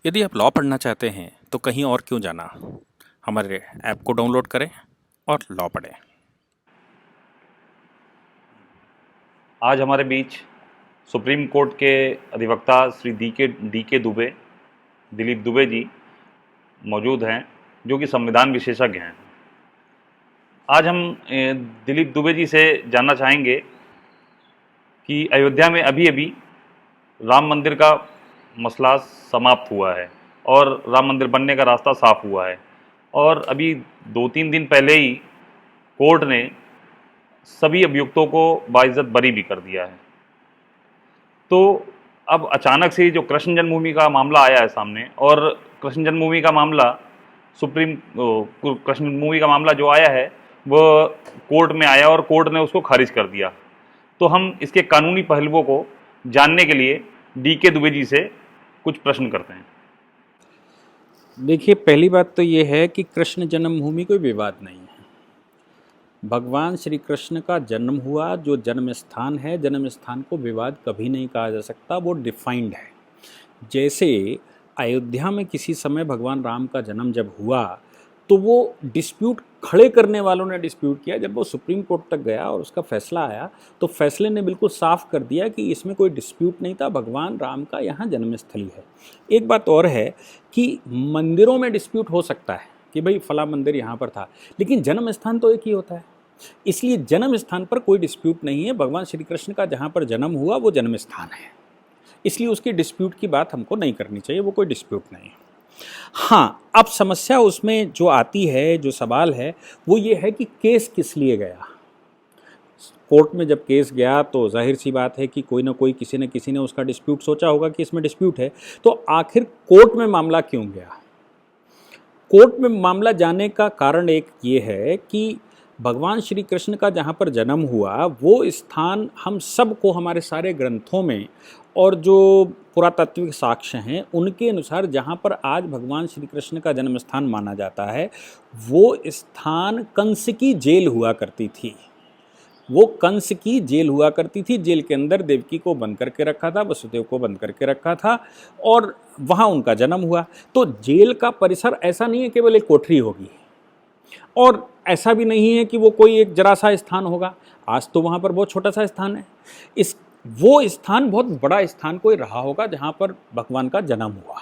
यदि आप लॉ पढ़ना चाहते हैं तो कहीं और क्यों जाना। हमारे ऐप को डाउनलोड करें और लॉ पढ़ें। आज हमारे बीच सुप्रीम कोर्ट के अधिवक्ता श्री डी के दुबे, दिलीप दुबे जी मौजूद हैं, जो कि संविधान विशेषज्ञ हैं। आज हम दिलीप दुबे जी से जानना चाहेंगे कि अयोध्या में अभी अभी राम मंदिर का मसला समाप्त हुआ है और राम मंदिर बनने का रास्ता साफ हुआ है, और अभी 2-3 दिन पहले ही कोर्ट ने सभी अभियुक्तों को बाइज्जत बरी भी कर दिया है। तो अब अचानक से जो कृष्ण जन्मभूमि का मामला आया है सामने, और कृष्ण जन्मभूमि का मामला कृष्ण जन्मभूमि का मामला जो आया है वह कोर्ट में आया और कोर्ट ने उसको खारिज कर दिया। तो हम इसके कानूनी पहलुओं को जानने के लिए डी के दुबे जी से कुछ प्रश्न करते हैं। देखिए, पहली बात तो ये है कि कृष्ण जन्मभूमि कोई विवाद नहीं है। भगवान श्री कृष्ण का जन्म हुआ, जो जन्म स्थान है, जन्म स्थान को विवाद कभी नहीं कहा जा सकता, वो डिफाइंड है। जैसे अयोध्या में किसी समय भगवान राम का जन्म जब हुआ तो वो डिस्प्यूट खड़े करने वालों ने डिस्प्यूट किया। जब वो सुप्रीम कोर्ट तक गया और उसका फैसला आया तो फैसले ने बिल्कुल साफ कर दिया कि इसमें कोई डिस्प्यूट नहीं था, भगवान राम का यहाँ जन्मस्थली है। एक बात और है कि मंदिरों में डिस्प्यूट हो सकता है कि भाई फला मंदिर यहाँ पर था, लेकिन जन्म स्थान तो एक ही होता है। इसलिए जन्म स्थान पर कोई डिस्प्यूट नहीं है। भगवान श्री कृष्ण का जहाँ पर जन्म हुआ वो जन्म स्थान है, इसलिए उसकी डिस्प्यूट की बात हमको नहीं करनी चाहिए, वो कोई डिस्प्यूट नहीं है। हाँ, अब समस्या उसमें जो आती है, जो सवाल है वो ये है कि केस किस लिए गया। कोर्ट में जब केस गया तो जाहिर सी बात है कि कोई ना कोई, किसी न किसी ने उसका डिस्प्यूट सोचा होगा कि इसमें डिस्प्यूट है। तो आखिर कोर्ट में मामला क्यों गया? कोर्ट में मामला जाने का कारण एक ये है कि भगवान श्री कृष्ण का जहाँ पर जन्म हुआ वो स्थान हम सबको, हमारे सारे ग्रंथों में और जो पुरातात्विक साक्ष्य हैं उनके अनुसार जहाँ पर आज भगवान श्री कृष्ण का जन्म स्थान माना जाता है, वो स्थान कंस की जेल हुआ करती थी। वो कंस की जेल हुआ करती थी। जेल के अंदर देवकी को बंद करके रखा था, वसुदेव को बंद करके रखा था, और वहाँ उनका जन्म हुआ। तो जेल का परिसर ऐसा नहीं है केवल एक कोठरी होगी, और ऐसा भी नहीं है कि वो कोई एक जरा सा स्थान होगा। आज तो वहाँ पर बहुत छोटा सा स्थान है। वो स्थान बहुत बड़ा स्थान कोई रहा होगा जहाँ पर भगवान का जन्म हुआ,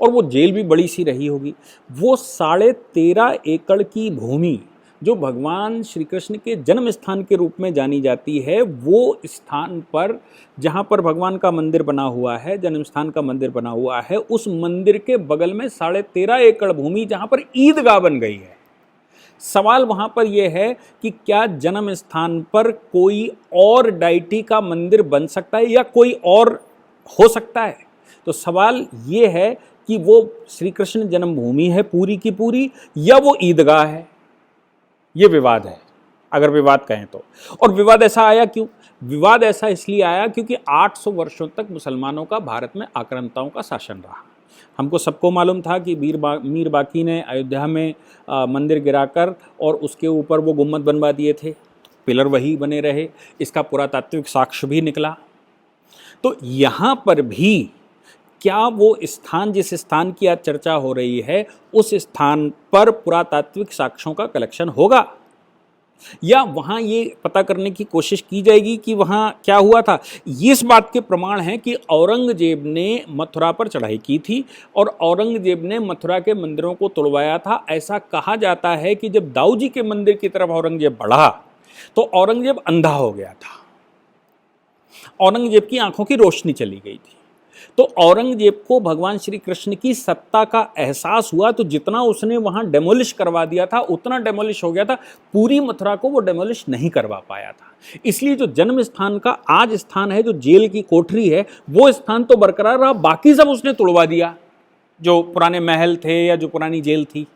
और वो जेल भी बड़ी सी रही होगी। वो 13.5 एकड़ की भूमि जो भगवान श्री कृष्ण के जन्म स्थान के रूप में जानी जाती है, वो स्थान पर जहाँ पर भगवान का मंदिर बना हुआ है, जन्म स्थान का मंदिर बना हुआ है, उस मंदिर के बगल में 13.5 एकड़ भूमि जहाँ पर ईदगाह बन गई है। सवाल वहाँ पर यह है कि क्या जन्म स्थान पर कोई और डाइटी का मंदिर बन सकता है या कोई और हो सकता है? तो सवाल ये है कि वो श्री कृष्ण जन्मभूमि है पूरी की पूरी, या वो ईदगाह है? ये विवाद है, अगर विवाद कहें तो। और विवाद ऐसा आया क्यों? विवाद ऐसा इसलिए आया क्योंकि 800 वर्षों तक मुसलमानों का भारत में आक्रांताओं का शासन रहा। हमको सबको मालूम था कि मीर बाकी ने अयोध्या में मंदिर गिराकर और उसके ऊपर वो गुम्बद बनवा दिए थे, पिलर वही बने रहे। इसका पुरातात्विक साक्ष्य भी निकला। तो यहाँ पर भी क्या वो स्थान, जिस स्थान की आज चर्चा हो रही है, उस स्थान पर पुरातात्विक साक्ष्यों का कलेक्शन होगा, या वहाँ ये पता करने की कोशिश की जाएगी कि वहाँ क्या हुआ था? इस बात के प्रमाण हैं कि औरंगजेब ने मथुरा पर चढ़ाई की थी और औरंगजेब ने मथुरा के मंदिरों को तोड़वाया था। ऐसा कहा जाता है कि जब दाऊ जी के मंदिर की तरफ औरंगजेब बढ़ा तो औरंगजेब अंधा हो गया था, औरंगजेब की आंखों की रोशनी चली गई थी। तो औरंगजेब को भगवान श्री कृष्ण की सत्ता का एहसास हुआ, तो जितना उसने वहां डेमोलिश करवा दिया था उतना डेमोलिश हो गया था। पूरी मथुरा को वो डेमोलिश नहीं करवा पाया था। इसलिए जो जन्म स्थान का आज स्थान है, जो जेल की कोठरी है, वो स्थान तो बरकरार रहा, बाकी सब उसने तोड़वा दिया, जो पुराने महल थे या जो पुरानी जेल थी।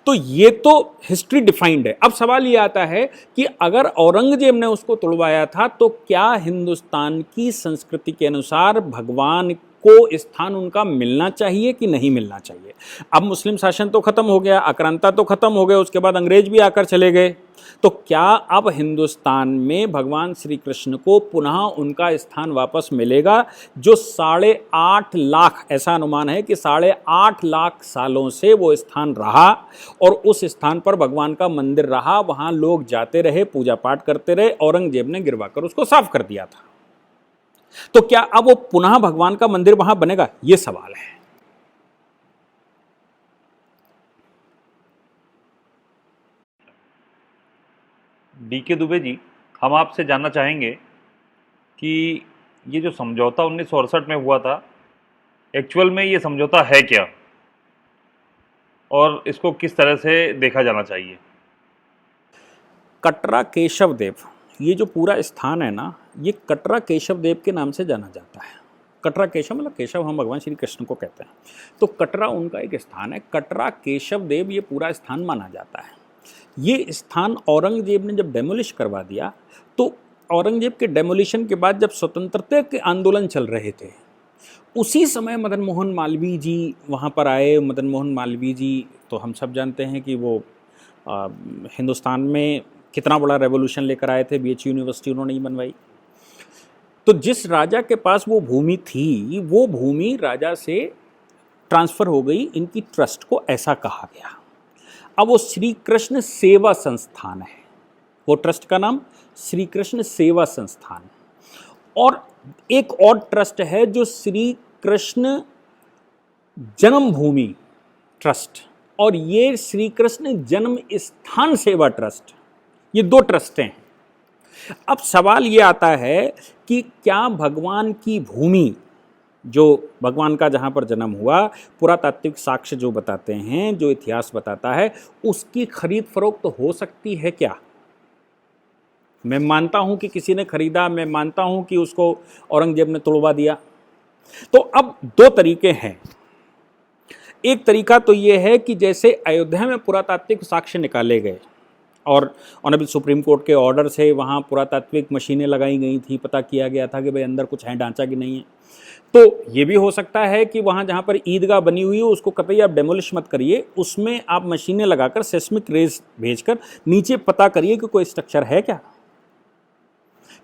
तो ये तो हिस्ट्री डिफाइंड है। अब सवाल ये आता है कि अगर औरंगजेब ने उसको तोड़वाया था तो क्या हिंदुस्तान की संस्कृति के अनुसार भगवान को स्थान उनका मिलना चाहिए कि नहीं मिलना चाहिए। अब मुस्लिम शासन तो खत्म हो गया, आक्रांता तो खत्म हो गया, उसके बाद अंग्रेज भी आकर चले गए, तो क्या अब हिंदुस्तान में भगवान श्री कृष्ण को पुनः उनका स्थान वापस मिलेगा जो 8.5 लाख, ऐसा अनुमान है कि 8.5 लाख सालों से वो स्थान रहा और उस स्थान पर भगवान का मंदिर रहा, वहां लोग जाते रहे, पूजा पाठ करते रहे, औरंगजेब ने गिरवाकर उसको साफ कर दिया था। तो क्या अब वो पुनः भगवान का मंदिर वहां बनेगा, ये सवाल है। डीके दुबे जी, हम आपसे जानना चाहेंगे कि ये जो समझौता 1968 में हुआ था, एक्चुअल में ये समझौता है क्या और इसको किस तरह से देखा जाना चाहिए? कटरा केशव देव, ये जो पूरा स्थान है ना, ये कटरा केशव देव के नाम से जाना जाता है। कटरा केशव मतलब केशव हम भगवान श्री कृष्ण को कहते हैं, तो कटरा उनका एक स्थान है, कटरा केशव देव ये पूरा स्थान माना जाता है। ये स्थान औरंगजेब ने जब डेमोलिश करवा दिया, तो औरंगजेब के डेमोलिशन के बाद जब स्वतंत्रता के आंदोलन चल रहे थे, उसी समय मदन मोहन मालवीय जी वहाँ पर आए। मदन मोहन मालवीय जी तो हम सब जानते हैं कि वो हिंदुस्तान में कितना बड़ा रेवोल्यूशन लेकर आए थे, BHU यूनिवर्सिटी उन्होंने ही बनवाई। तो जिस राजा के पास वो भूमि थी, वो भूमि राजा से ट्रांसफ़र हो गई इनकी ट्रस्ट को, ऐसा कहा गया। अब वो श्री कृष्ण सेवा संस्थान है, वो ट्रस्ट का नाम श्री कृष्ण सेवा संस्थान। और एक और ट्रस्ट है जो श्री कृष्ण जन्मभूमि ट्रस्ट, और ये श्री कृष्ण जन्म स्थान सेवा ट्रस्ट, ये 2 ट्रस्ट हैं। अब सवाल ये आता है कि क्या भगवान की भूमि, जो भगवान का जहाँ पर जन्म हुआ, पुरातात्विक साक्ष्य जो बताते हैं, जो इतिहास बताता है, उसकी खरीद फरोख्त हो सकती है क्या? मैं मानता हूँ कि किसी ने खरीदा, मैं मानता हूँ कि उसको औरंगजेब ने तोड़वा दिया। तो अब 2 तरीके हैं। एक तरीका तो ये है कि जैसे अयोध्या में पुरातात्विक साक्ष्य निकाले गए और ऑनरेबल सुप्रीम कोर्ट के ऑर्डर से वहाँ पुरातात्विक मशीनें लगाई गई थी, पता किया गया था कि भाई अंदर कुछ है, ढांचा कि नहीं है। तो ये भी हो सकता है कि वहाँ जहाँ पर ईदगाह बनी हुई हो उसको कतई आप डेमोलिश मत करिए, उसमें आप मशीनें लगाकर सेस्मिक रेज भेजकर नीचे पता करिए कि कोई स्ट्रक्चर है क्या।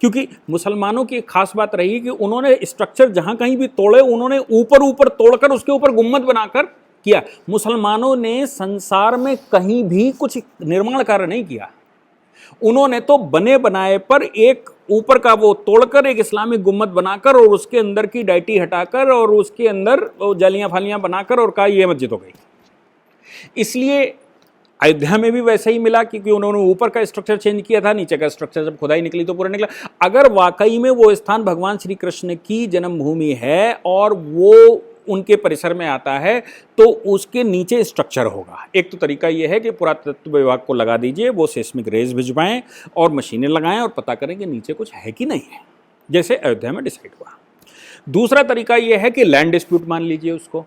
क्योंकि मुसलमानों की एक खास बात रही कि उन्होंने स्ट्रक्चर जहाँ कहीं भी तोड़े, उन्होंने ऊपर तोड़कर उसके ऊपर गुम्मद बनाकर किया। मुसलमानों ने संसार में कहीं भी कुछ निर्माण कार्य नहीं किया, उन्होंने तो बने बनाए पर एक ऊपर का वो तोड़कर एक इस्लामिक गुम्मद बनाकर और उसके अंदर की डाइटी हटाकर और उसके अंदर जालियां फालियां बनाकर और कहा ये मस्जिद हो गई। इसलिए अयोध्या में भी वैसा ही मिला क्योंकि उन्होंने ऊपर का स्ट्रक्चर चेंज किया था, नीचे का स्ट्रक्चर जब खुदाई निकली तो पूरा निकला। अगर वाकई में वो स्थान भगवान श्री कृष्ण की जन्मभूमि है और वो उनके परिसर में आता है तो उसके नीचे स्ट्रक्चर होगा। एक तो तरीका ये है कि पुरातत्व विभाग को लगा दीजिए, वो सेस्मिक रेज भिजवाएं और मशीनें लगाएं और पता करें कि नीचे कुछ है कि नहीं है, जैसे अयोध्या में डिसाइड हुआ। दूसरा तरीका ये है कि लैंड डिस्प्यूट मान लीजिए उसको,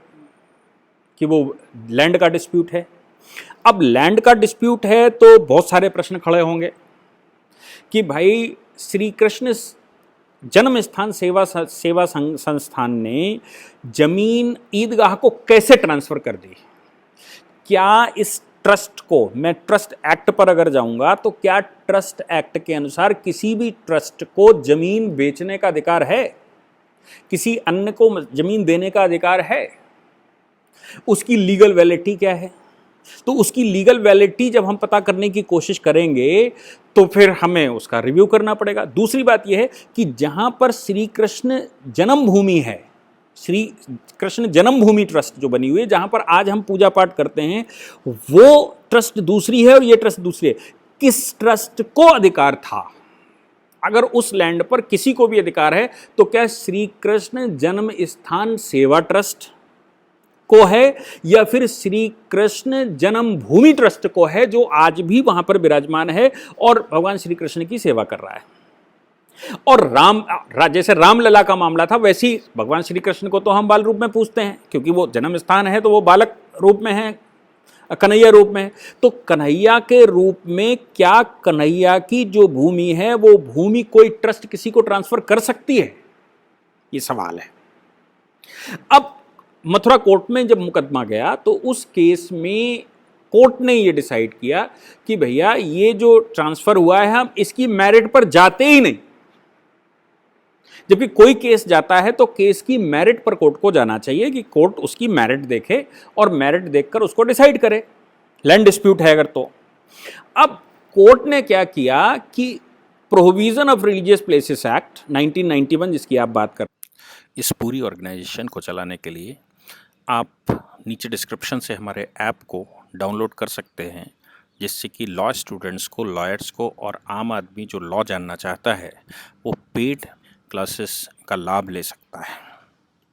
कि वो लैंड का डिस्प्यूट है। अब लैंड का डिस्प्यूट है तो बहुत सारे प्रश्न खड़े होंगे कि भाई श्री कृष्ण जन्म स्थान सेवा संस्थान ने जमीन ईदगाह को कैसे ट्रांसफर कर दी? क्या इस ट्रस्ट को, मैं ट्रस्ट एक्ट पर अगर जाऊंगा तो क्या ट्रस्ट एक्ट के अनुसार किसी भी ट्रस्ट को जमीन बेचने का अधिकार है? किसी अन्य को जमीन देने का अधिकार है? उसकी लीगल वैलिडिटी क्या है? तो उसकी लीगल वैलिडिटी जब हम पता करने की कोशिश करेंगे तो फिर हमें उसका रिव्यू करना पड़ेगा। दूसरी बात यह है कि जहां पर श्री कृष्ण जन्मभूमि है, श्री कृष्ण जन्मभूमि ट्रस्ट जो बनी हुई है, जहां पर आज हम पूजा पाठ करते हैं, वो ट्रस्ट दूसरी है और ये ट्रस्ट दूसरी है। किस ट्रस्ट को अधिकार था? अगर उस लैंड पर किसी को भी अधिकार है तो क्या श्री कृष्ण जन्म स्थान सेवा ट्रस्ट को है या फिर श्री कृष्ण जन्मभूमि ट्रस्ट को है, जो आज भी वहां पर विराजमान है और भगवान श्री कृष्ण की सेवा कर रहा है। और जैसे रामलला का मामला था, वैसे ही भगवान श्री कृष्ण को तो हम बाल रूप में पूजते हैं क्योंकि वो जन्म स्थान है, तो वो बालक रूप में है, कन्हैया रूप में है। तो कन्हैया के रूप में क्या कन्हैया की जो भूमि है वो भूमि कोई ट्रस्ट किसी को ट्रांसफर कर सकती है? ये सवाल है। अब मथुरा कोर्ट में जब मुकदमा गया तो उस केस में कोर्ट ने ये डिसाइड किया कि भैया ये जो ट्रांसफर हुआ है हम इसकी मेरिट पर जाते ही नहीं। जबकि कोई केस जाता है तो केस की मेरिट पर कोर्ट को जाना चाहिए कि कोर्ट उसकी मेरिट देखे और मेरिट देखकर उसको डिसाइड करे, लैंड डिस्प्यूट है अगर तो। अब कोर्ट ने क्या किया कि prohibition of religious places act 1991 जिसकी आप बात कर, इस पूरी ऑर्गेनाइजेशन को चलाने के लिए आप नीचे डिस्क्रिप्शन से हमारे ऐप को डाउनलोड कर सकते हैं, जिससे कि लॉ स्टूडेंट्स को, लॉयर्स को और आम आदमी जो लॉ जानना चाहता है वो पेड क्लासेस का लाभ ले सकता है।